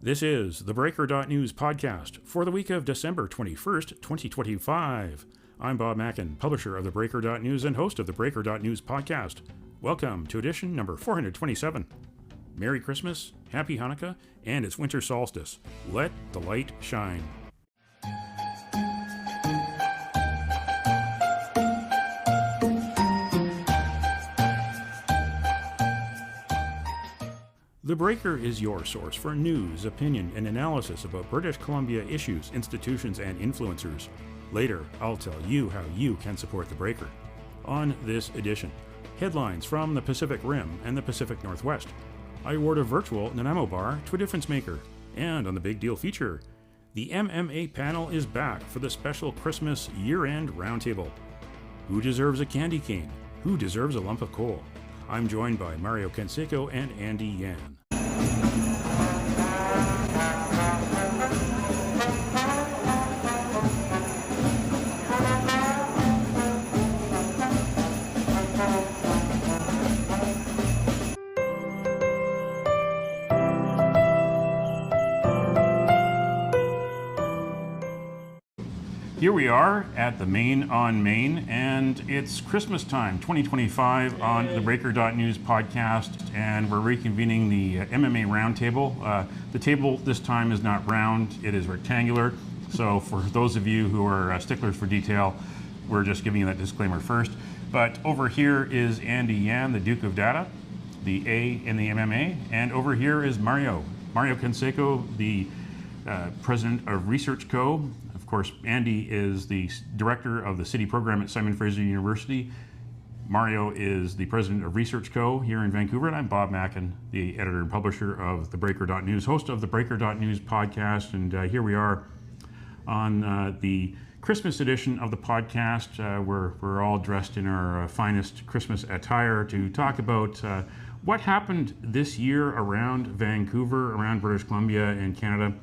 This is the Breaker.News podcast for the week of December 21st, 2025. I'm Bob Mackin, publisher of the Breaker.News and host of the Breaker.News podcast. Welcome to edition number 427. Merry Christmas, Happy Hanukkah, and it's winter solstice. Let the light shine. The Breaker is your source for news, opinion, and analysis about British Columbia issues, institutions, and influencers. Later, I'll tell you how you can support The Breaker. On this edition, headlines from the Pacific Rim and the Pacific Northwest. I award a virtual Nanaimo bar to a difference maker. And on the Big Deal feature, the MMA Panel is back for the special Christmas year-end roundtable. Who deserves a candy cane? Who deserves a lump of coal? I'm joined by Mario Canseco and Andy Yan. Here we are at the Main on Main, and it's Christmas time, 2025, on the Breaker.News podcast, and we're reconvening the MMA Roundtable. The table this time is not round, it is rectangular, so for those of you who are sticklers for detail, we're just giving you that disclaimer first. But over here is Andy Yan, the Duke of Data, the A in the MMA, and over here is Mario Canseco, the president of Research Co. Of course, Andy is the director of the city program at Simon Fraser University. Mario is the president of Research Co. here in Vancouver, and I'm Bob Mackin, the editor and publisher of the Breaker.News, host of the Breaker.News podcast. And here we are on the Christmas edition of the podcast. We're all dressed in our finest Christmas attire to talk about what happened this year around Vancouver, around British Columbia and Canada,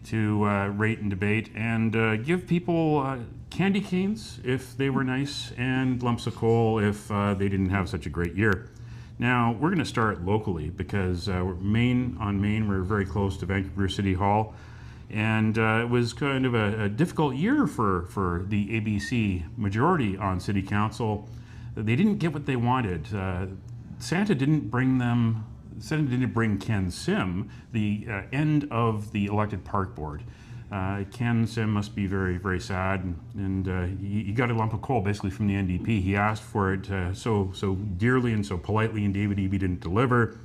to rate and debate and give people candy canes if they were nice and lumps of coal if they didn't have such a great year. Now, we're going to start locally because Main on Main, we're very close to Vancouver City Hall, and it was kind of a difficult year for the ABC majority on City Council. They didn't get what they wanted. Santa didn't bring Ken Sim the end of the elected park board. Ken Sim must be very, very sad, and he got a lump of coal basically from the NDP. He asked for it so dearly and so politely, and David Eby didn't deliver.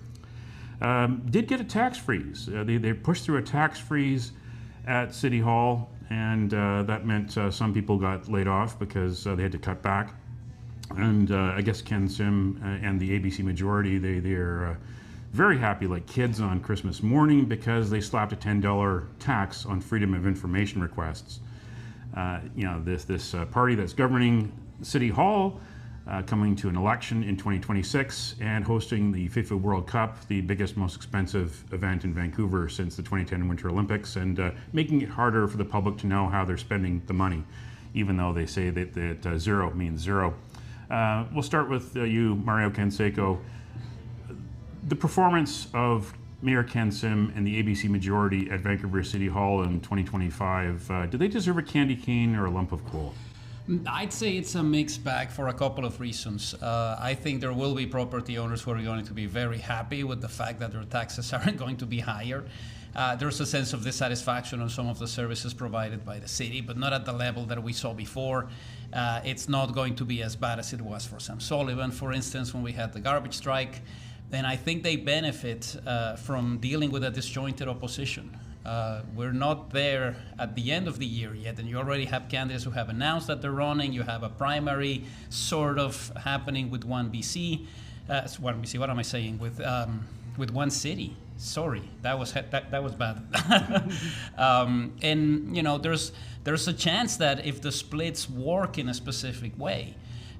Did get a tax freeze. They pushed through a tax freeze at City Hall, and that meant some people got laid off because they had to cut back. And I guess Ken Sim and the ABC majority, they're very happy like kids on Christmas morning because they slapped a $10 tax on freedom of information requests. This party that's governing City Hall, coming to an election in 2026 and hosting the FIFA World Cup, the biggest, most expensive event in Vancouver since the 2010 Winter Olympics, and making it harder for the public to know how they're spending the money, even though they say that zero means zero. We'll start with you, Mario Canseco. The performance of Mayor Ken Sim and the ABC majority at Vancouver City Hall in 2025, do they deserve a candy cane or a lump of coal? I'd say it's a mixed bag for a couple of reasons. I think there will be property owners who are going to be very happy with the fact that their taxes aren't going to be higher. There's a sense of dissatisfaction on some of the services provided by the city, but not at the level that we saw before. It's not going to be as bad as it was for Sam Sullivan, for instance, when we had the garbage strike. And I think they benefit from dealing with a disjointed opposition. We're not there at the end of the year yet, and you already have candidates who have announced that they're running. You have a primary sort of happening with one BC. What am I saying? With one city. Sorry, that was bad. And there's a chance that if the splits work in a specific way,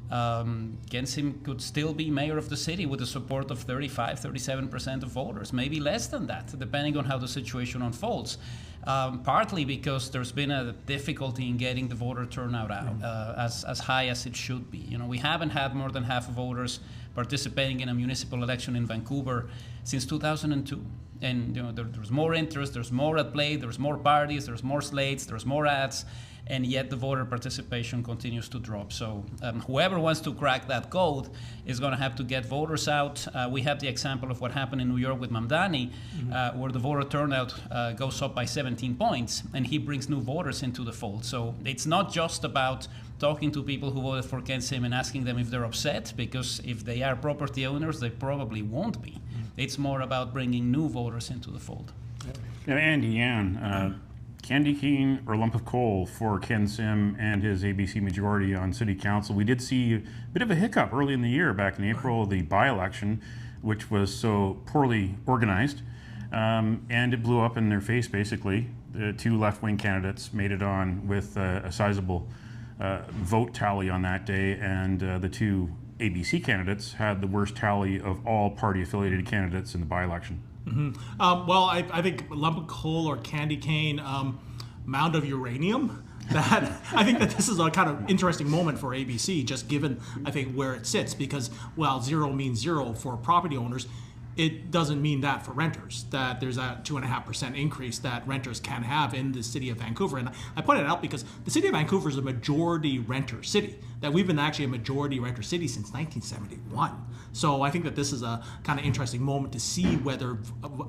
Ken Sim could still be mayor of the city with the support of 35-37% of voters, maybe less than that, depending on how the situation unfolds. Partly because there's been a difficulty in getting the voter turnout out as high as it should be. We haven't had more than half of voters participating in a municipal election in Vancouver since 2002. And there's more interest, there's more at play, there's more parties, there's more slates, there's more ads, and yet the voter participation continues to drop. So whoever wants to crack that code is going to have to get voters out. We have the example of what happened in New York with Mamdani, where the voter turnout goes up by 17 points, and he brings new voters into the fold. So it's not just about talking to people who voted for Ken Sim and asking them if they're upset, because if they are property owners, they probably won't be. It's more about bringing new voters into the fold. Now, Andy Yan, candy cane or lump of coal for Ken Sim and his ABC majority on City Council. We did see a bit of a hiccup early in the year, back in April, the by-election, which was so poorly organized, and it blew up in their face, basically. The two left-wing candidates made it on with a sizable vote tally on that day, and the two ABC candidates had the worst tally of all party-affiliated candidates in the by-election. Well, I think lump of coal or candy cane, mound of uranium. That I think that this is a kind of interesting moment for ABC, just given I think where it sits, because while zero means zero for property owners, it doesn't mean that for renters, that there's a 2.5% increase that renters can have in the city of Vancouver. And I point it out because the city of Vancouver is a majority renter city, that we've been actually a majority renter city since 1971. So I think that this is a kind of interesting moment to see whether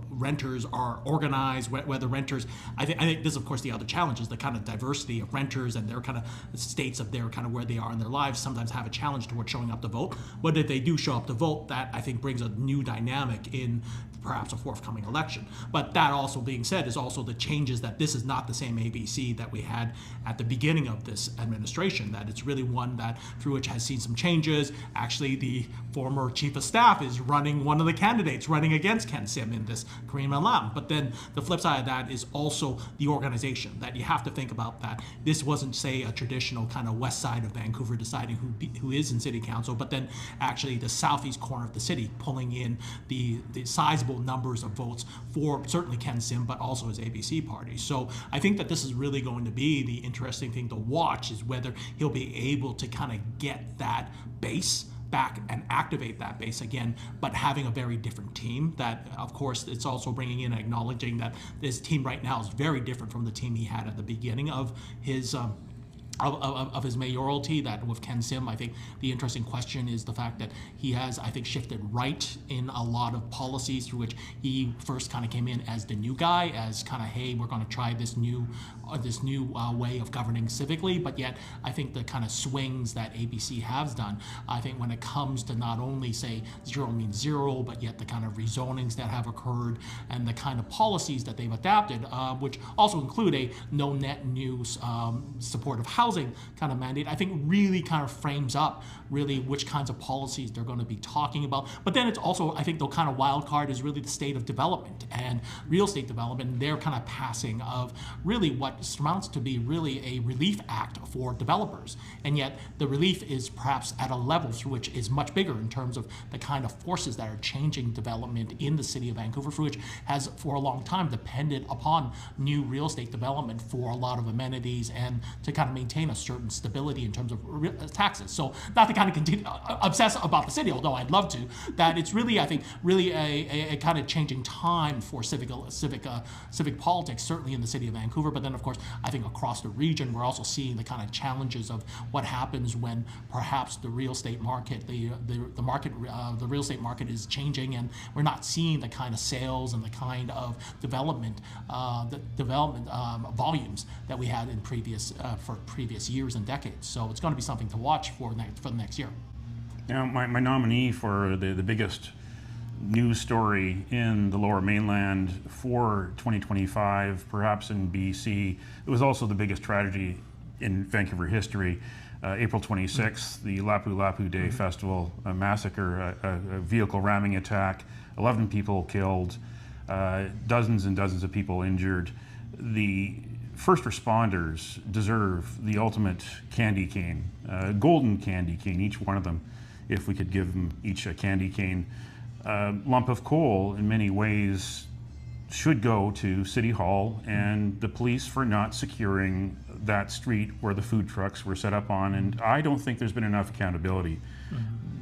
renters are organized, whether renters, I think this, of course, the other challenge is the kind of diversity of renters and their kind of states of their kind of where they are in their lives sometimes have a challenge towards showing up to vote. But if they do show up to vote, that I think brings a new dynamic in perhaps a forthcoming election. But that also being said is also the changes that this is not the same ABC that we had at the beginning of this administration, that it's really one that through which has seen some changes. Actually, the former chief of staff is running one of the candidates running against Ken Sim in this, Kareem Alam. But then the flip side of that is also the organization, that you have to think about that. This wasn't, say, a traditional kind of west side of Vancouver deciding who is in city council, but then actually the southeast corner of the city pulling in the sizable numbers of votes for certainly Ken Sim, but also his ABC party. So I think that this is really going to be the interesting thing to watch, is whether he'll be able to kind of get that base back and activate that base again, but having a very different team. That, of course, it's also bringing in acknowledging that this team right now is very different from the team he had at the beginning of his of his mayoralty. That with Ken Sim, I think the interesting question is the fact that he has, I think, shifted right in a lot of policies through which he first kind of came in as the new guy, as kind of, hey, we're going to try this new way of governing civically. But yet, I think the kind of swings that ABC has done, I think when it comes to not only say zero means zero, but yet the kind of rezonings that have occurred and the kind of policies that they've adapted, which also include a no net new supportive housing kind of mandate, I think really kind of frames up really which kinds of policies they're going to be talking about. But then it's also, I think the kind of wild card is really the state of development and real estate development, and their kind of passing of really what amounts to be really a relief act for developers. And yet the relief is perhaps at a level through which is much bigger in terms of the kind of forces that are changing development in the city of Vancouver, for which has for a long time depended upon new real estate development for a lot of amenities and to kind of maintain a certain stability in terms of taxes. So not to kind of continue obsess about the city, although I'd love to, that it's really, I think, really a kind of changing time for civic politics, certainly in the city of Vancouver. But then, of course, I think across the region, we're also seeing the kind of challenges of what happens when perhaps the real estate market, the real estate market is changing, and we're not seeing the kind of sales and the kind of development volumes that we had in previous years and decades. So it's going to be something to watch for the next year. Now, my nominee for the biggest news story in the Lower Mainland for 2025, perhaps in BC, it was also the biggest tragedy in Vancouver history. April 26th, the Lapu Lapu Day Festival, a massacre, a vehicle ramming attack, 11 people killed, dozens and dozens of people injured. The first responders deserve the ultimate candy cane, golden candy cane, each one of them, if we could give them each a candy cane. Lump of coal, in many ways, should go to City Hall and the police for not securing that street where the food trucks were set up on, and I don't think there's been enough accountability.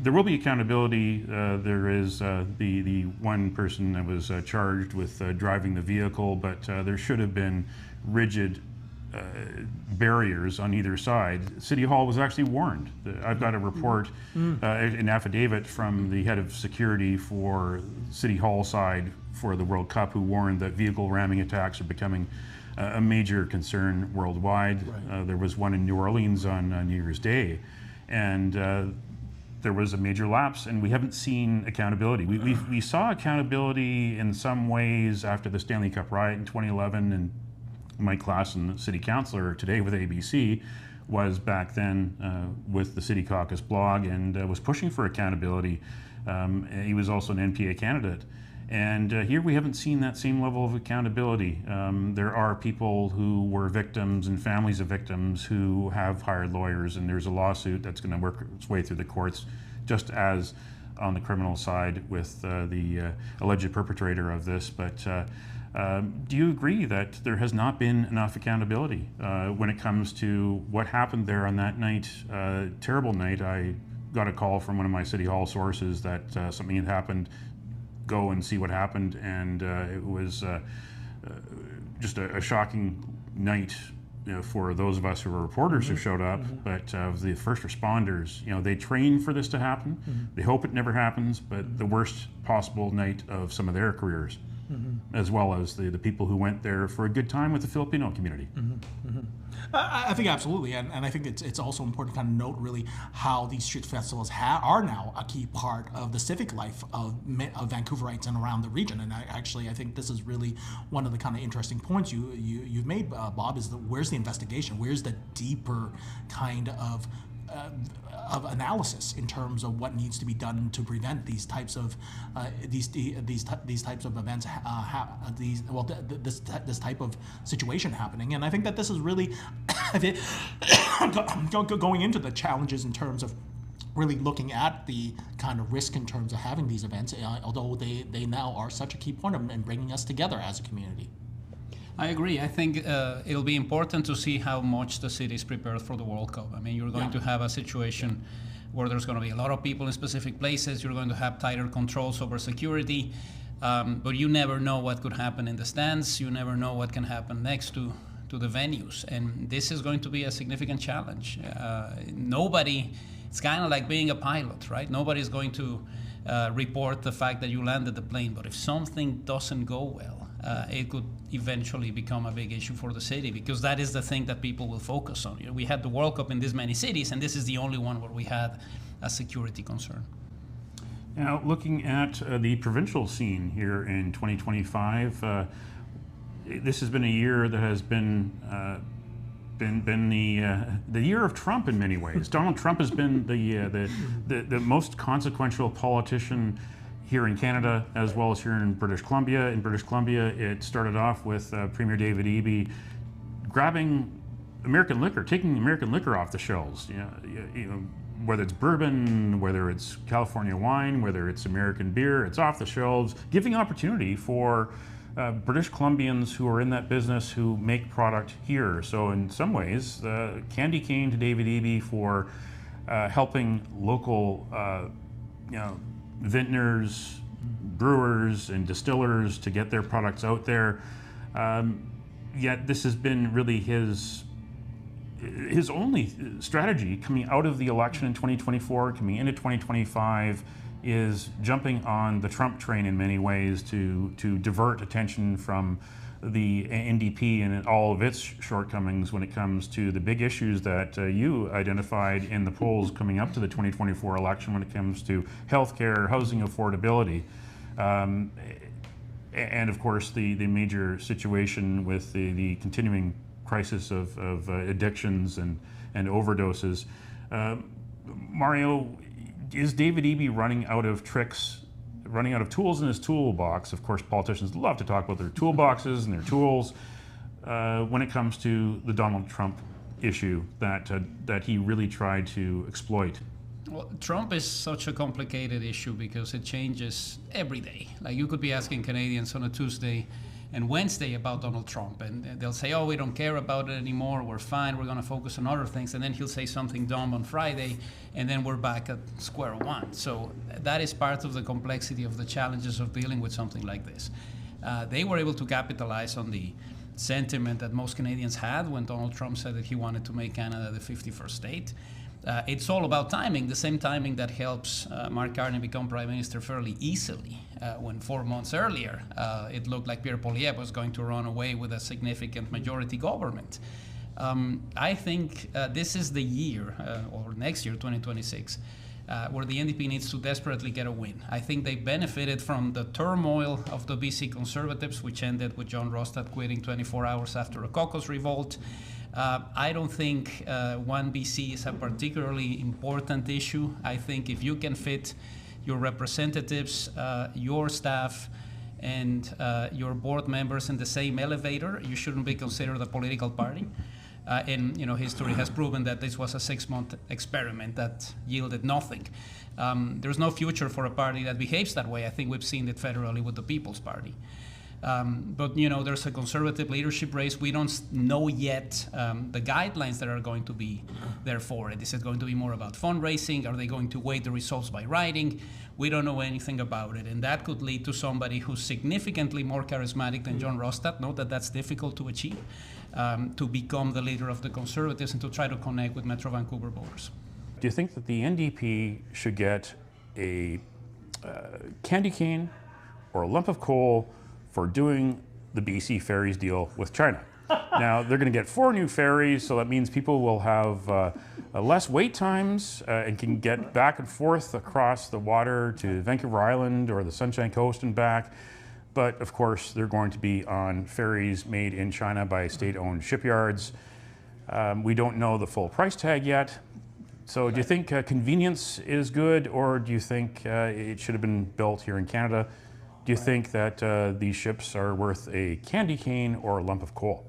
there will be accountability. There is the one person that was charged with driving the vehicle, but there should have been rigid barriers on either side. City Hall was actually warned. I've got a report, an affidavit from the head of security for City Hall side for the World Cup, who warned that vehicle ramming attacks are becoming a major concern worldwide. Right. There was one in New Orleans on New Year's Day, and there was a major lapse, and we haven't seen accountability. We saw accountability in some ways after the Stanley Cup riot in 2011, and Mike Klassen, the city councilor today with ABC, was back then with the City Caucus blog and was pushing for accountability. He was also an NPA candidate. And here we haven't seen that same level of accountability. There are people who were victims and families of victims who have hired lawyers, and there's a lawsuit that's going to work its way through the courts, just as on the criminal side with the alleged perpetrator of this. But do you agree that there has not been enough accountability when it comes to what happened there on that night? Terrible night. I got a call from one of my City Hall sources that something had happened. Go and see what happened, and it was just a shocking night, for those of us who were reporters who showed up. But the first responders, they train for this to happen. They hope it never happens, but the worst possible night of some of their careers, as well as the people who went there for a good time with the Filipino community. I think absolutely, and I think it's also important to kind of note really how these street festivals are now a key part of the civic life of Vancouverites and around the region. And I think this is really one of the kind of interesting points you've made, Bob, is where's the investigation? Where's the deeper kind of analysis in terms of what needs to be done to prevent these types of these types of events, this type of situation happening. And I think that this is really going into the challenges in terms of really looking at the kind of risk in terms of having these events, although they now are such a key point in bringing us together as a community. I agree. I think it'll be important to see how much the city is prepared for the World Cup. I mean, you're going to have a situation where there's going to be a lot of people in specific places. You're going to have tighter controls over security, but you never know what could happen in the stands. You never know what can happen next to the venues, and this is going to be a significant challenge. It's kind of like being a pilot, right? Nobody's going to report the fact that you landed the plane, but if something doesn't go well, it could eventually become a big issue for the city, because that is the thing that people will focus on. We had the World Cup in this many cities, and this is the only one where we had a security concern. Now, looking at the provincial scene here in 2025, this has been a year that has been the year of Trump in many ways. Donald Trump has been the most consequential politician here in Canada, as well as here in British Columbia. In British Columbia, it started off with Premier David Eby grabbing American liquor, taking American liquor off the shelves. Whether it's bourbon, whether it's California wine, whether it's American beer, it's off the shelves, giving opportunity for British Columbians who are in that business who make product here. So in some ways, candy cane to David Eby for helping local, vintners, brewers, and distillers to get their products out there. Yet this has been really his only strategy coming out of the election in 2024, coming into 2025, is jumping on the Trump train in many ways to divert attention from the NDP and all of its shortcomings when it comes to the big issues that you identified in the polls coming up to the 2024 election when it comes to healthcare, housing affordability, and of course the major situation with the continuing crisis of addictions and overdoses. Mario, is David Eby running out of tricks, running out of tools in his toolbox? Of course, politicians love to talk about their toolboxes and their tools when it comes to the Donald Trump issue that he really tried to exploit. Well, Trump is such a complicated issue because it changes every day. Like, you could be asking Canadians on a Tuesday, and Wednesday about Donald Trump, and they'll say, oh, we don't care about it anymore, we're fine, we're going to focus on other things, and then he'll say something dumb on Friday, and then we're back at square one. So that is part of the complexity of the challenges of dealing with something like this. They were able to capitalize on the sentiment that most Canadians had when Donald Trump said that he wanted to make Canada the 51st state. It's all about timing, the same timing that helps Mark Carney become Prime Minister fairly easily. When 4 months earlier, it looked like Pierre Poilievre was going to run away with a significant majority government. I think this is the year, or next year, 2026, where the NDP needs to desperately get a win. I think they benefited from the turmoil of the BC Conservatives, which ended with John Rostad quitting 24 hours after a caucus revolt. I don't think One BC is a particularly important issue. I think if you can fit your representatives, your staff, and your board members in the same elevator, you shouldn't be considered a political party. And history has proven that this was a 6-month experiment that yielded nothing. There's no future for a party that behaves that way. I think we've seen it federally with the People's Party. But there's a conservative leadership race. We don't know yet the guidelines that are going to be there for it. Is it going to be more about fundraising? Are they going to weight the results by writing? We don't know anything about it, and that could lead to somebody who's significantly more charismatic than John Rostad. Note that that's difficult to achieve, to become the leader of the Conservatives and to try to connect with Metro Vancouver voters. Do you think that the NDP should get a candy cane or a lump of coal for doing the BC ferries deal with China? Now, they're going to get 4 new ferries, so that means people will have less wait times and can get back and forth across the water to Vancouver Island or the Sunshine Coast and back. But of course, they're going to be on ferries made in China by state-owned shipyards. We don't know the full price tag yet. So do you think convenience is good, or do you think it should have been built here in Canada? Do you think that these ships are worth a candy cane or a lump of coal?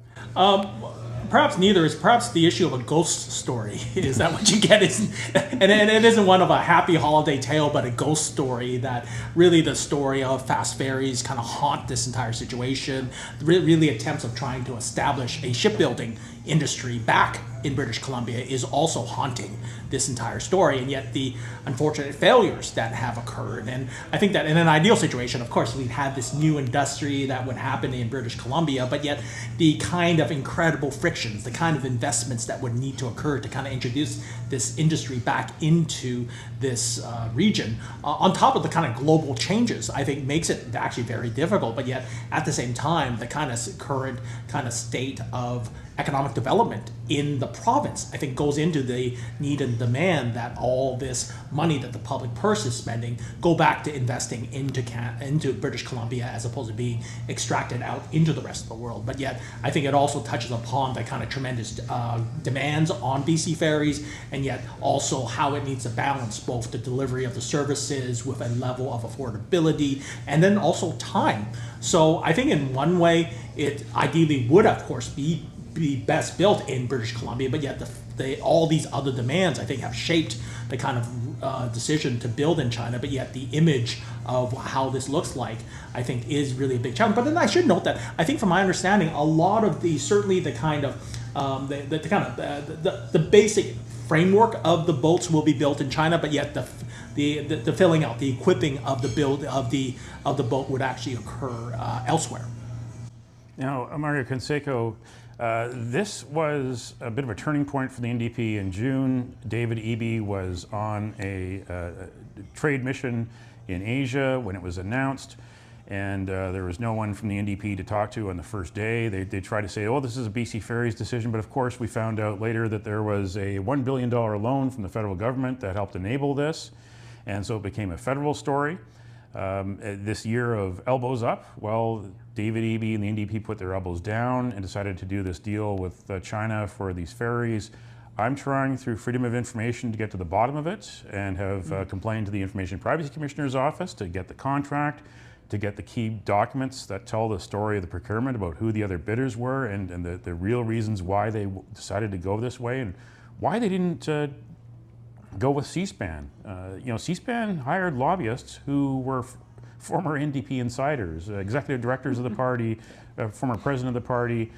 Perhaps neither. Is perhaps the issue of a ghost story. Is that what you get? And it isn't one of a happy holiday tale, but a ghost story that really the story of fast ferries kind of haunt this entire situation. Really attempts of trying to establish a shipbuilding industry back in British Columbia is also haunting this entire story, and yet the unfortunate failures that have occurred. And I think that in an ideal situation, of course, we'd have this new industry that would happen in British Columbia, but yet the kind of incredible frictions, the kind of investments that would need to occur to kind of introduce this industry back into this region, on top of the kind of global changes, I think makes it actually very difficult. But yet at the same time, the kind of current kind of state of economic development in the province, I think, goes into the need and demand that all this money that the public purse is spending go back to investing into British Columbia as opposed to being extracted out into the rest of the world. But yet, I think it also touches upon the kind of tremendous demands on BC ferries, and yet also how it needs to balance both the delivery of the services with a level of affordability and then also time. So I think in one way, it ideally would, of course, be best built in British Columbia, but yet all these other demands, I think, have shaped the kind of decision to build in China. But yet the image of how this looks like, I think, is really a big challenge. But then I should note that I think, from my understanding, a lot of certainly the kind of the basic framework of the boats will be built in China, but yet the filling out, the equipping of the build of the boat would actually occur elsewhere. Now, Mario Canseco, this was a bit of a turning point for the NDP in June. David Eby was on a trade mission in Asia when it was announced, and there was no one from the NDP to talk to on the first day. They tried to say, oh, this is a BC Ferries decision, but of course we found out later that there was a $1 billion loan from the federal government that helped enable this, and so it became a federal story. This year of elbows up, well, David Eby and the NDP put their elbows down and decided to do this deal with China for these ferries. I'm trying through Freedom of Information to get to the bottom of it and have complained to the Information Privacy Commissioner's office to get the contract, to get the key documents that tell the story of the procurement about who the other bidders were and the real reasons why they decided to go this way and why they didn't go with C-SPAN. C-SPAN hired lobbyists who were former NDP insiders, executive directors of the party, former president of the party.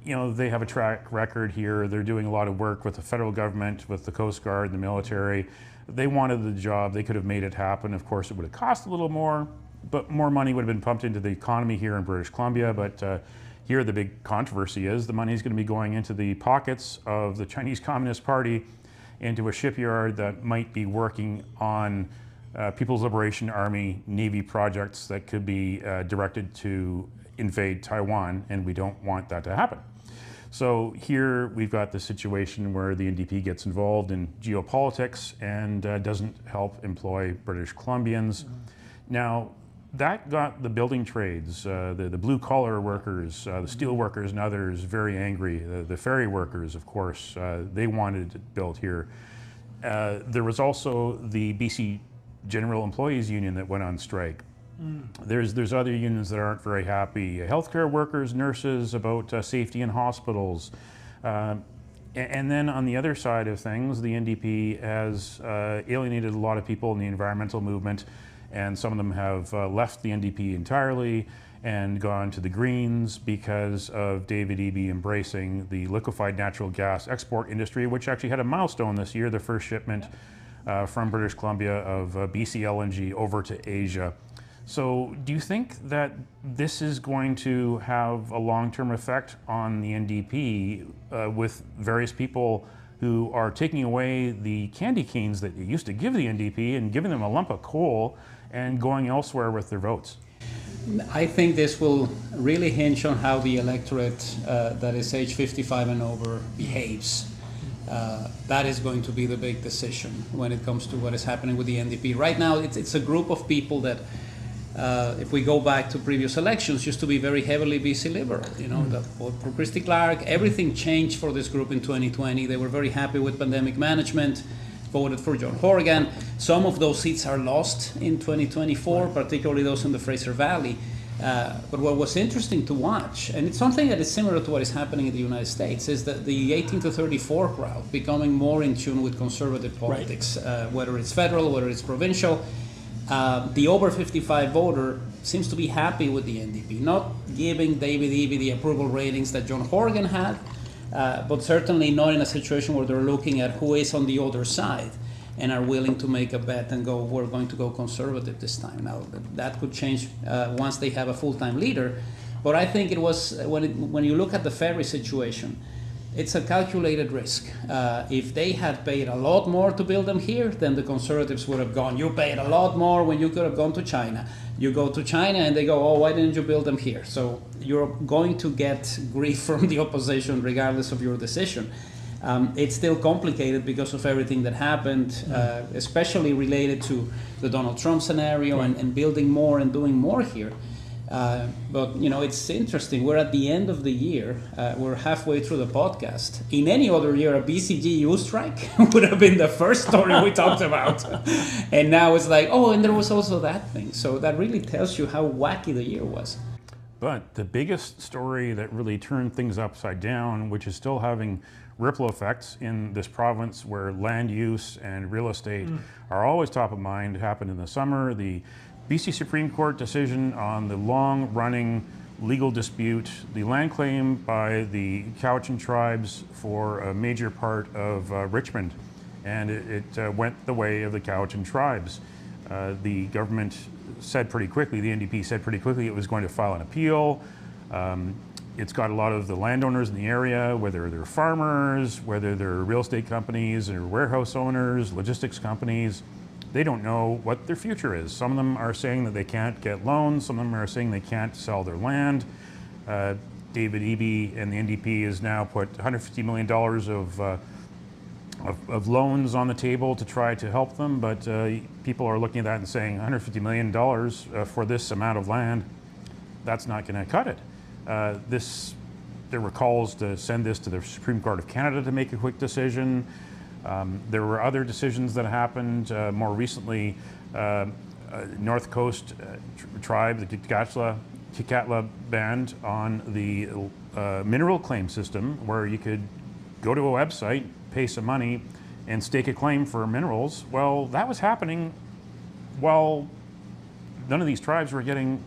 You know, they have a track record here. They're doing a lot of work with the federal government, with the Coast Guard, the military. They wanted the job. They could have made it happen. Of course, it would have cost a little more, but more money would have been pumped into the economy here in British Columbia. But here the big controversy is the money is going to be going into the pockets of the Chinese Communist Party, into a shipyard that might be working on People's Liberation Army Navy projects that could be directed to invade Taiwan, and we don't want that to happen. So here we've got the situation where the NDP gets involved in geopolitics and doesn't help employ British Columbians. Now, that got the building trades, the blue-collar workers, the steel workers and others very angry. The ferry workers, of course, they wanted it built here. There was also the BC General Employees Union that went on strike. There's other unions that aren't very happy. Healthcare workers, nurses, about safety in hospitals. And then on the other side of things, the NDP has alienated a lot of people in the environmental movement, and some of them have left the NDP entirely and gone to the Greens because of David Eby embracing the liquefied natural gas export industry, which actually had a milestone this year, the first shipment from British Columbia of BC LNG over to Asia. So do you think that this is going to have a long-term effect on the NDP with various people who are taking away the candy canes that you used to give the NDP and giving them a lump of coal and going elsewhere with their votes? I think this will really hinge on how the electorate that is age 55 and over behaves. That is going to be the big decision when it comes to what is happening with the NDP. Right now, it's a group of people that, if we go back to previous elections, used to be very heavily BC Liberal. You know, the vote for Christy Clark, everything changed for this group in 2020. They were very happy with pandemic management, voted for John Horgan. Some of those seats are lost in 2024, particularly those in the Fraser Valley. But what was interesting to watch, and it's something that is similar to what is happening in the United States, is that the 18 to 34 crowd becoming more in tune with conservative politics, whether it's federal, whether it's provincial. The over 55 voter seems to be happy with the NDP, not giving David Eby the approval ratings that John Horgan had, but certainly not in a situation where they're looking at who is on the other side and are willing to make a bet and go, we're going to go conservative this time. Now, that could change once they have a full-time leader. But I think it was, when you look at the ferry situation, it's a calculated risk. If they had paid a lot more to build them here, then the Conservatives would have gone, you paid a lot more when you could have gone to China. You go to China and they go, oh, why didn't you build them here? So you're going to get grief from the opposition regardless of your decision. It's still complicated because of everything that happened, especially related to the Donald Trump scenario and building more and doing more here. But, you know, it's interesting. We're at the end of the year. We're halfway through the podcast. In any other year, a BCGEU strike would have been the first story we talked about. And now it's like, oh, and there was also that thing. So that really tells you how wacky the year was. But the biggest story that really turned things upside down, which is still having ripple effects in this province where land use and real estate are always top of mind, happened in the summer. The BC Supreme Court decision on the long-running legal dispute, the land claim by the Cowichan tribes for a major part of Richmond, and it went the way of the Cowichan tribes. The government said pretty quickly, the NDP said pretty quickly it was going to file an appeal. It's got a lot of the landowners in the area, whether they're farmers, whether they're real estate companies or warehouse owners, logistics companies. They don't know what their future is. Some of them are saying that they can't get loans. Some of them are saying they can't sell their land. David Eby and the NDP has now put $150 million of loans on the table to try to help them, but people are looking at that and saying $150 million for this amount of land, that's not going to cut it. There were calls to send this to the Supreme Court of Canada to make a quick decision. There were other decisions that happened more recently. North Coast tribe, the Kikatla banned on the mineral claim system, where you could go to a website, pay some money, and stake a claim for minerals. Well, that was happening while none of these tribes were getting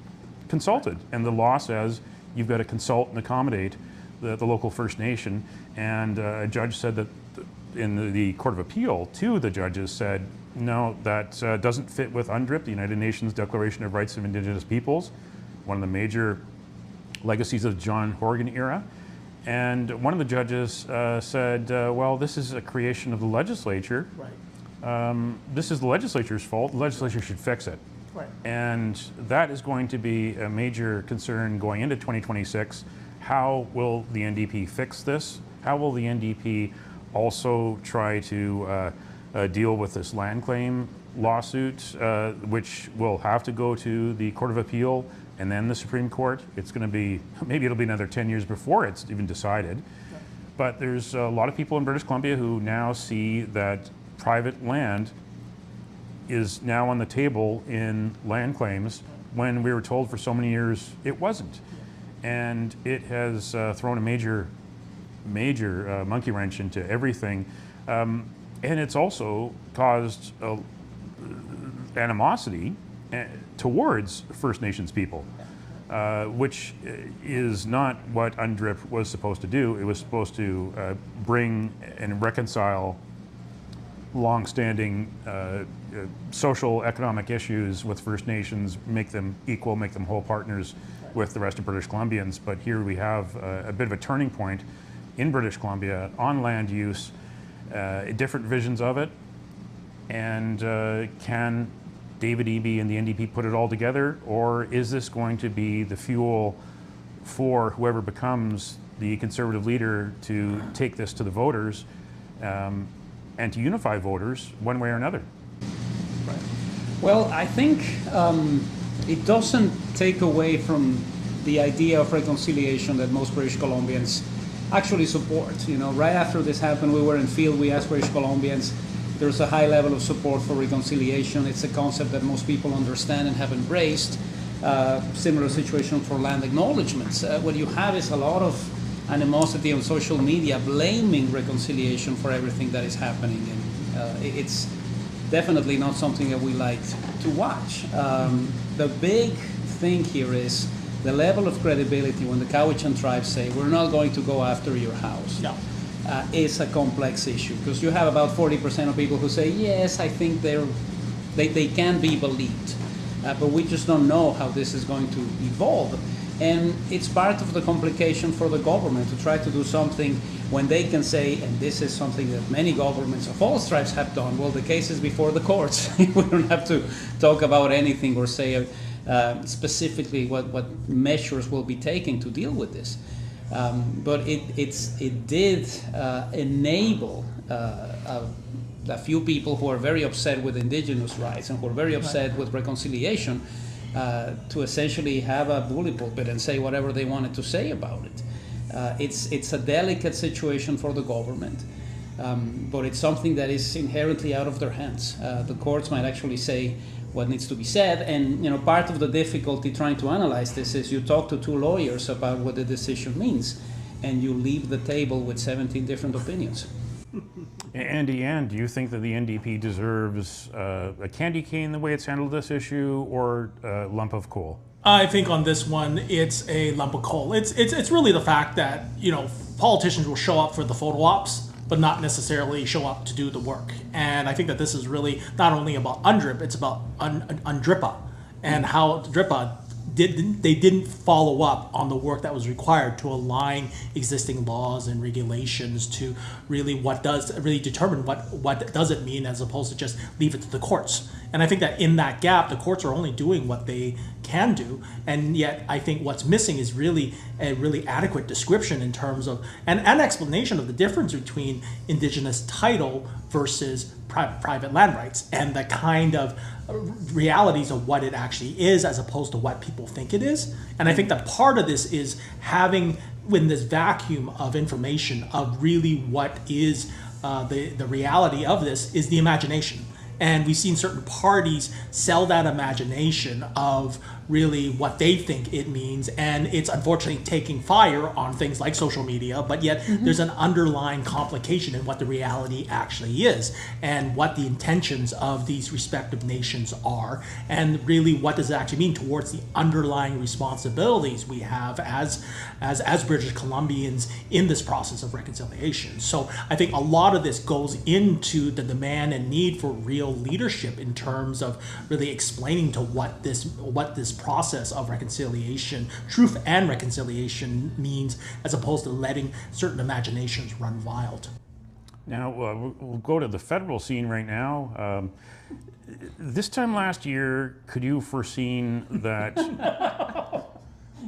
consulted. And the law says you've got to consult and accommodate the local First Nation. And a judge said that in the Court of Appeal, two of the judges said, no, that doesn't fit with UNDRIP, the United Nations Declaration of Rights of Indigenous Peoples, one of the major legacies of the John Horgan era. And one of the judges said, well, this is a creation of the legislature. Right. This is the legislature's fault. The legislature should fix it. Right. And that is going to be a major concern going into 2026. How will the NDP fix this? How will the NDP also try to deal with this land claim lawsuit, which will have to go to the Court of Appeal and then the Supreme Court? It's going to be, maybe it'll be another 10 years before it's even decided. Yeah. But there's a lot of people in British Columbia who now see that private land is now on the table in land claims when we were told for so many years it wasn't. And it has thrown a major monkey wrench into everything. And it's also caused animosity towards First Nations people, which is not what UNDRIP was supposed to do. It was supposed to bring and reconcile long-standing social, economic issues with First Nations, make them equal, make them whole partners with the rest of British Columbians. But here we have a bit of a turning point in British Columbia on land use, different visions of it, and can David Eby and the NDP put it all together, or is this going to be the fuel for whoever becomes the Conservative leader to take this to the voters and to unify voters one way or another? Right. Well, I think it doesn't take away from the idea of reconciliation that most British Columbians actually support. You know, right after this happened, we were in field, we asked British Columbians. There's a high level of support for reconciliation. It's a concept that most people understand and have embraced. Similar situation for land acknowledgements. What you have is a lot of animosity on social media blaming reconciliation for everything that is happening. And it's definitely not something that we like to watch. The big thing here is the level of credibility when the Cowichan tribes say, we're not going to go after your house. No. Is a complex issue, because you have about 40% of people who say, yes, I think they can be believed, but we just don't know how this is going to evolve. And it's part of the complication for the government to try to do something when they can say, and this is something that many governments of all stripes have done, well, the case is before the courts. We don't have to talk about anything or say specifically what measures will be taken to deal with this. But it did enable a few people who are very upset with indigenous rights and who are very upset with reconciliation to essentially have a bully pulpit and say whatever they wanted to say about it. It's a delicate situation for the government, but it's something that is inherently out of their hands. The courts might actually say what needs to be said, and you know, part of the difficulty trying to analyze this is you talk to two lawyers about what the decision means, and you leave the table with 17 different opinions. Andy, do you think that the NDP deserves a candy cane the way it's handled this issue, or a lump of coal? I think on this one, it's a lump of coal. It's really the fact that, you know, politicians will show up for the photo ops, but not necessarily show up to do the work. And I think that this is really not only about UNDRIP, it's about UNDRIPA and how DRIPA didn't follow up on the work that was required to align existing laws and regulations to really determine what does it mean, as opposed to just leave it to the courts. And I think that in that gap, the courts are only doing what they can do, and yet I think what's missing is really a really adequate description in terms of an explanation of the difference between Indigenous title versus private land rights, and the kind of realities of what it actually is as opposed to what people think it is. And I think that part of this is having, in this vacuum of information of really what is the reality of this, is the imagination. And we've seen certain parties sell that imagination of really what they think it means, and it's unfortunately taking fire on things like social media, but yet there's an underlying complication in what the reality actually is and what the intentions of these respective nations are, and really what does it actually mean towards the underlying responsibilities we have as British Columbians in this process of reconciliation. So I think a lot of this goes into the demand and need for real leadership in terms of really explaining to what this process of reconciliation, truth and reconciliation means, as opposed to letting certain imaginations run wild. Now, we'll go to the federal scene right now. This time last year, could you have foreseen that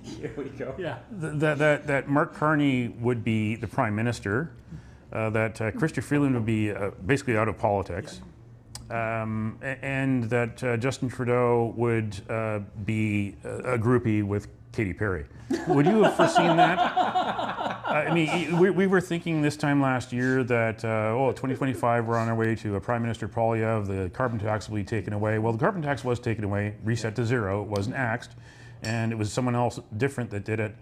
Here we go. Yeah. that Mark Carney would be the Prime Minister, that Chrystia Freeland would be basically out of politics, and that Justin Trudeau would be a groupie with Katy Perry? Would you have foreseen that? I mean, we were thinking this time last year that, 2025, we're on our way to a Prime Minister Polyev, the carbon tax will be taken away. Well, the carbon tax was taken away, reset to zero, it wasn't axed, and it was someone else different that did it.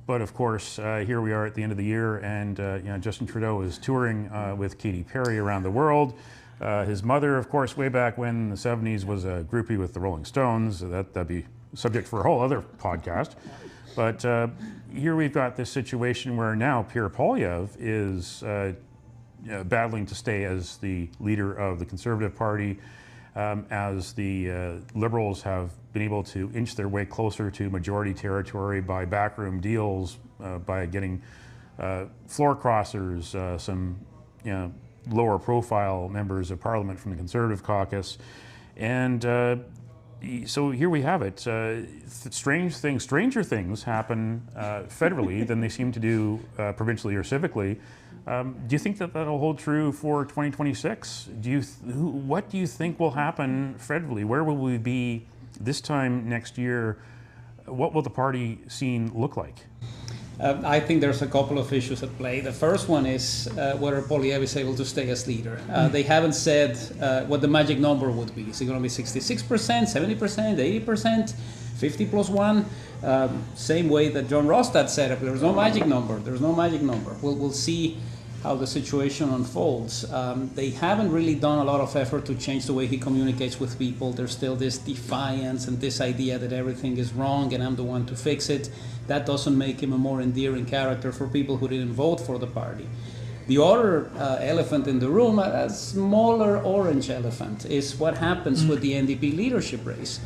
But of course, here we are at the end of the year, and Justin Trudeau is touring with Katy Perry around the world. His mother, of course, way back when in the 70s was a groupie with the Rolling Stones. That'd be subject for a whole other podcast. But here we've got this situation where now Pierre Poilievre is battling to stay as the leader of the Conservative Party, as the Liberals have been able to inch their way closer to majority territory by backroom deals, by getting floor crossers, some lower profile members of Parliament from the Conservative caucus. And so here we have it. Stranger things happen federally than they seem to do provincially or civically. Do you think that that'll hold true for 2026? What do you think will happen federally? Where will we be this time next year? What will the party scene look like? I think there's a couple of issues at play. The first one is whether Poilievre is able to stay as leader. They haven't said what the magic number would be. Is it going to be 66%, 70%, 80%, 50 plus 1? Same way that John Rostad said it. There's no magic number. There's no magic number. We'll see how the situation unfolds. They haven't really done a lot of effort to change the way he communicates with people. There's still this defiance and this idea that everything is wrong and I'm the one to fix it. That doesn't make him a more endearing character for people who didn't vote for the party. The other elephant in the room, a smaller orange elephant, is what happens with the NDP leadership race.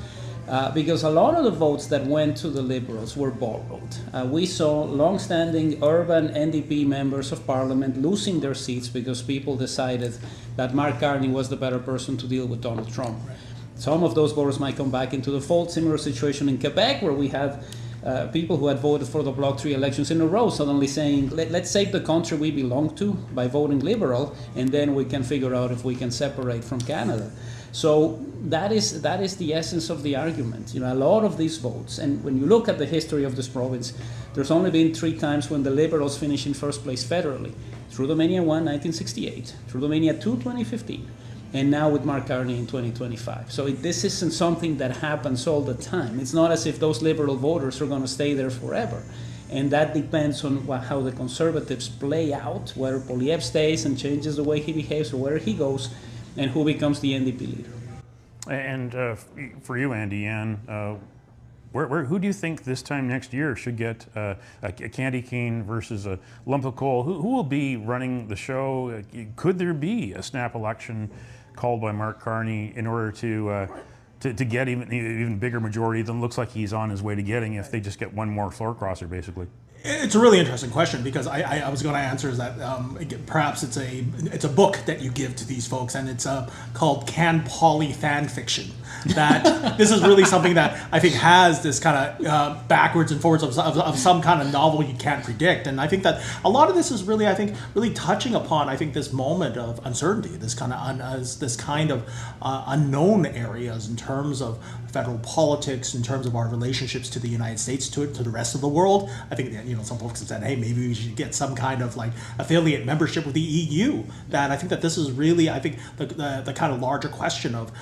Because a lot of the votes that went to the Liberals were borrowed. We saw long-standing urban NDP members of Parliament losing their seats because people decided that Mark Carney was the better person to deal with Donald Trump. Some of those voters might come back into the fold. Similar situation in Quebec, where we had people who had voted for the Bloc 3 elections in a row suddenly saying, let's save the country we belong to by voting Liberal, and then we can figure out if we can separate from Canada. So that is the essence of the argument. A lot of these votes, and when you look at the history of this province, there's only been 3 times when the Liberals finished in first place federally. Trudeau Mania 1, 1968, Trudeau Mania 2, 2015, and now with Mark Carney in 2025. So this isn't something that happens all the time. It's not as if those Liberal voters are going to stay there forever. And that depends on how the Conservatives play out, whether Poilievre stays and changes the way he behaves or where he goes, and who becomes the NDP leader. And for you, Andy, Ann, who do you think this time next year should get a candy cane versus a lump of coal? Who will be running the show? Could there be a snap election called by Mark Carney in order to get even bigger majority than looks like he's on his way to getting if they just get one more floor crosser, basically? It's a really interesting question, because I was going to answer is that perhaps it's a book that you give to these folks, and it's called Can Poly Fan Fiction. That this is really something that I think has this kind of backwards and forwards of some kind of novel you can't predict. And I think that a lot of this is really, really touching upon, this moment of uncertainty, this kind of unknown areas in terms of federal politics, in terms of our relationships to the United States, to the rest of the world. I think that some folks have said, hey, maybe we should get some kind of like affiliate membership with the EU. That I think that this is really, I think, the kind of larger question of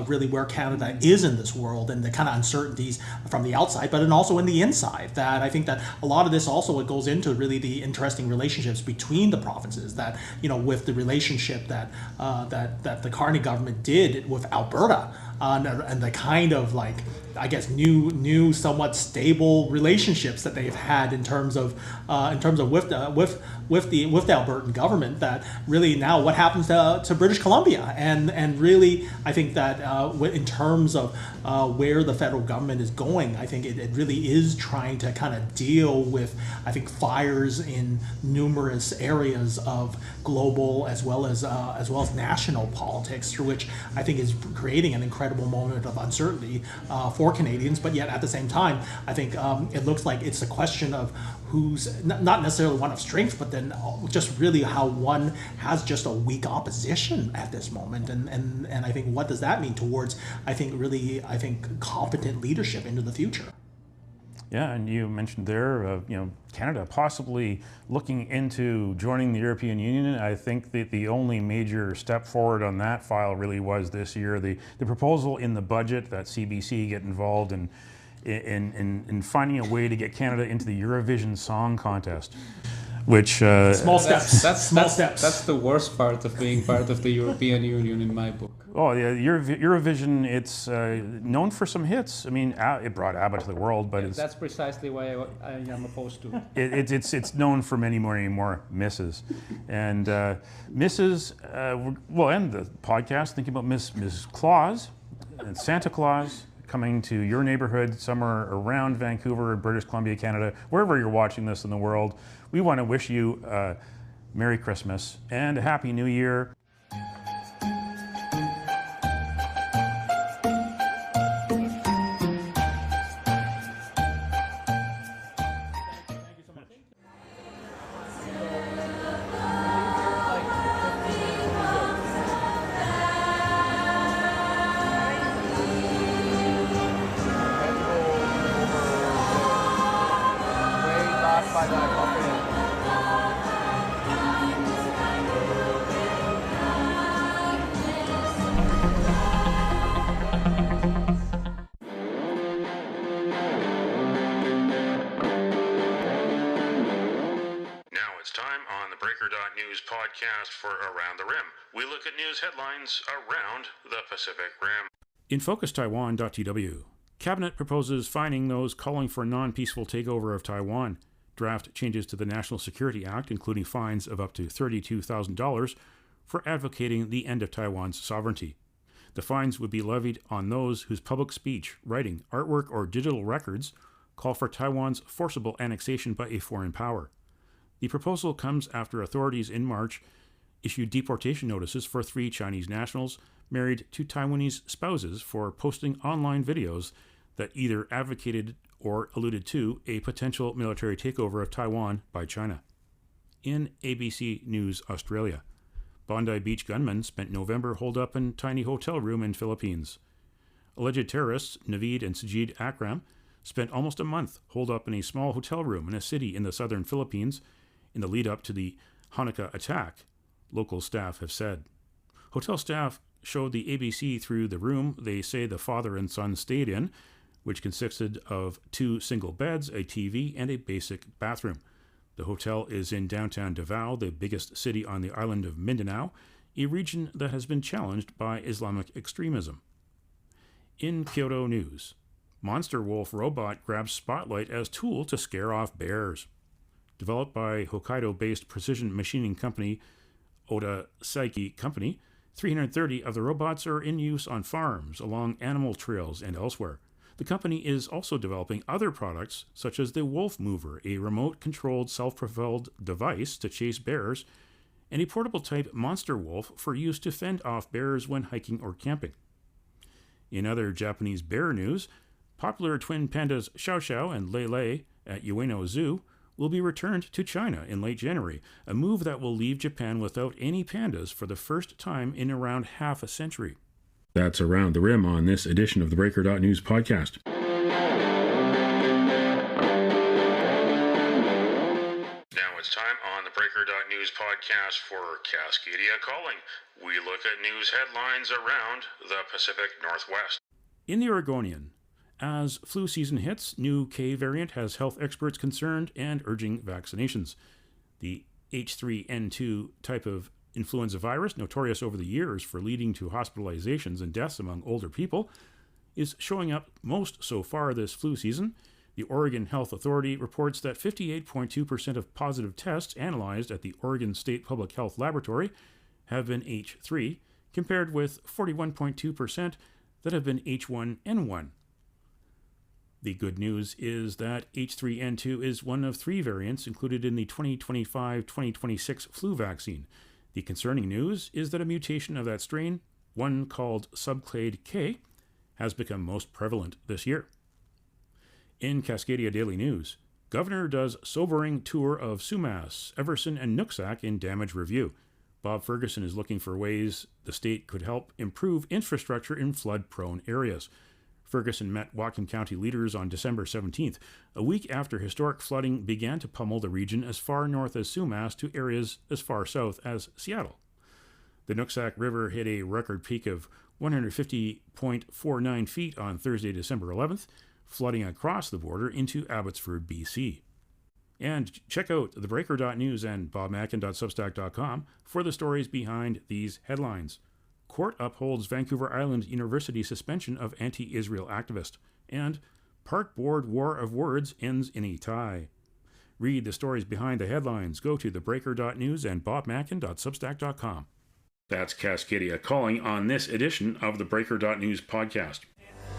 really where Canada is in this world and the kind of uncertainties from the outside, but then also in the inside. That I think that a lot of this also it goes into really the interesting relationships between the provinces. That with the relationship that the Carney government did with Alberta, and the kind of like I guess new somewhat stable relationships that they've had in terms of with the Albertan government. That really now what happens to British Columbia and really I think that in terms of where the federal government is going, I think it really is trying to kind of deal with I think fires in numerous areas of global as well as national politics, through which I think is creating an incredible moment of uncertainty for Canadians. But yet at the same time, I think it looks like it's a question of who's not necessarily one of strength, but then just really how one has just a weak opposition at this moment, and I think what does that mean towards I think competent leadership into the future. Yeah, and you mentioned there, Canada possibly looking into joining the European Union. I think that the only major step forward on that file really was this year, the proposal in the budget that CBC get involved in finding a way to get Canada into the Eurovision Song Contest. Which small steps. Small steps. That's the worst part of being part of the European Union in my book. Oh yeah, Eurovision. It's known for some hits. I mean, it brought ABBA to the world, but that's precisely why I am opposed to it. It's known for many more misses, and misses. We'll end the podcast thinking about Miss Claus and Santa Claus coming to your neighborhood somewhere around Vancouver, British Columbia, Canada, wherever you're watching this in the world. We want to wish you a Merry Christmas and a Happy New Year. Breaker.News podcast for Around the Rim. We look at news headlines around the Pacific Rim. In FocusTaiwan.tw, Cabinet proposes fining those calling for a non-peaceful takeover of Taiwan. Draft changes to the National Security Act, including fines of up to $32,000 for advocating the end of Taiwan's sovereignty. The fines would be levied on those whose public speech, writing, artwork, or digital records call for Taiwan's forcible annexation by a foreign power. The proposal comes after authorities in March issued deportation notices for 3 Chinese nationals married to Taiwanese spouses for posting online videos that either advocated or alluded to a potential military takeover of Taiwan by China. In ABC News Australia, Bondi Beach gunmen spent November holed up in tiny hotel room in Philippines. Alleged terrorists Naveed and Sajid Akram spent almost a month holed up in a small hotel room in a city in the southern Philippines in the lead-up to the Hanukkah attack, local staff have said. Hotel staff showed the ABC through the room they say the father and son stayed in, which consisted of 2 single beds, a TV, and a basic bathroom. The hotel is in downtown Davao, the biggest city on the island of Mindanao, a region that has been challenged by Islamic extremism. In Kyoto News, Monster Wolf robot grabs spotlight as tool to scare off bears. Developed by Hokkaido-based precision machining company Oda Seiki Company, 330 of the robots are in use on farms, along animal trails, and elsewhere. The company is also developing other products, such as the Wolf Mover, a remote-controlled self-propelled device to chase bears, and a portable-type Monster Wolf for use to fend off bears when hiking or camping. In other Japanese bear news, popular twin pandas Xiao Xiao and Lei Lei at Ueno Zoo will be returned to China in late January, a move that will leave Japan without any pandas for the first time in around half a century. That's Around the Rim on this edition of the Breaker.News podcast. Now it's time on the Breaker.News podcast for Cascadia Calling. We look at news headlines around the Pacific Northwest. In the Oregonian, as flu season hits, new K variant has health experts concerned and urging vaccinations. The H3N2 type of influenza virus, notorious over the years for leading to hospitalizations and deaths among older people, is showing up most so far this flu season. The Oregon Health Authority reports that 58.2% of positive tests analyzed at the Oregon State Public Health Laboratory have been H3, compared with 41.2% that have been H1N1. The good news is that H3N2 is one of 3 variants included in the 2025-2026 flu vaccine. The concerning news is that a mutation of that strain, one called subclade K, has become most prevalent this year. In Cascadia Daily News, Governor does sobering tour of Sumas, Everson, and Nooksack in damage review. Bob Ferguson is looking for ways the state could help improve infrastructure in flood-prone areas. Ferguson met Whatcom County leaders on December 17th, a week after historic flooding began to pummel the region as far north as Sumas to areas as far south as Seattle. The Nooksack River hit a record peak of 150.49 feet on Thursday, December 11th, flooding across the border into Abbotsford, BC. And check out thebreaker.news and bobmackin.substack.com for the stories behind these headlines. Court upholds Vancouver Island University suspension of anti-Israel activist. And Park Board War of Words ends in a tie. Read the stories behind the headlines. Go to thebreaker.news and bobmackin.substack.com. That's Cascadia Calling on this edition of the Breaker.News podcast.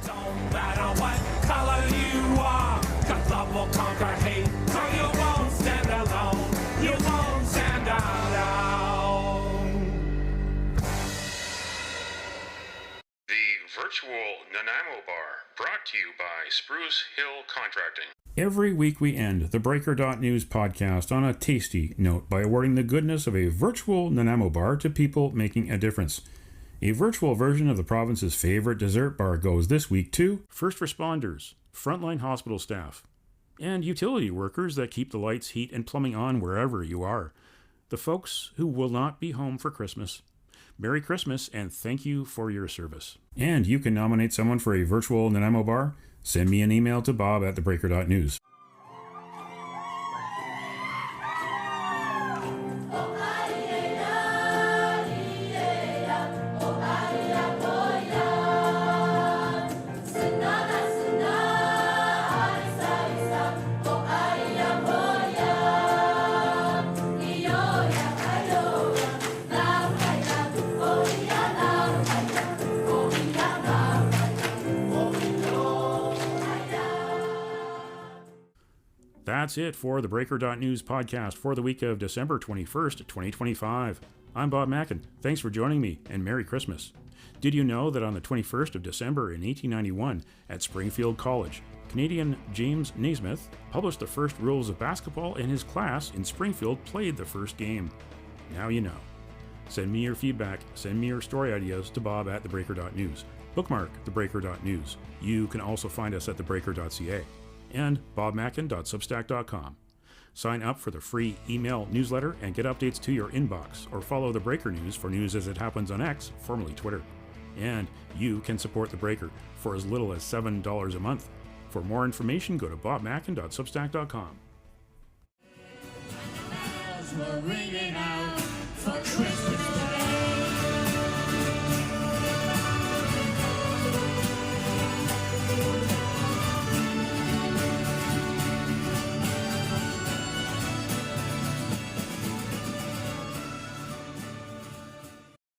Don't matter what color you are, 'cause love will conquer hate, so you won't stand alone, you won't stand alone. The virtual Nanaimo Bar, brought to you by Spruce Hill Contracting. Every week we end the Breaker.News podcast on a tasty note by awarding the goodness of a virtual Nanaimo bar to people making a difference. A virtual version of the province's favorite dessert bar goes this week to first responders, frontline hospital staff, and utility workers that keep the lights, heat, and plumbing on wherever you are. The folks who will not be home for Christmas. Merry Christmas and thank you for your service. And you can nominate someone for a virtual Nanaimo bar. Send me an email to bob@thebreaker.news. That's it for the Breaker.News podcast for the week of December 21st, 2025. I'm Bob Mackin. Thanks for joining me, and Merry Christmas. Did you know that on the 21st of December in 1891 at Springfield College, Canadian James Naismith published the first rules of basketball and his class in Springfield played the first game? Now you know. Send me your feedback, send me your story ideas to bob@thebreaker.news. Bookmark thebreaker.news. You can also find us at thebreaker.ca. and bobmackin.substack.com. Sign up for the free email newsletter and get updates to your inbox, or follow The Breaker News for news as it happens on X, formerly Twitter. And you can support The Breaker for as little as $7 a month. For more information, go to bobmackin.substack.com. Bells were ringing out for Christmas Day.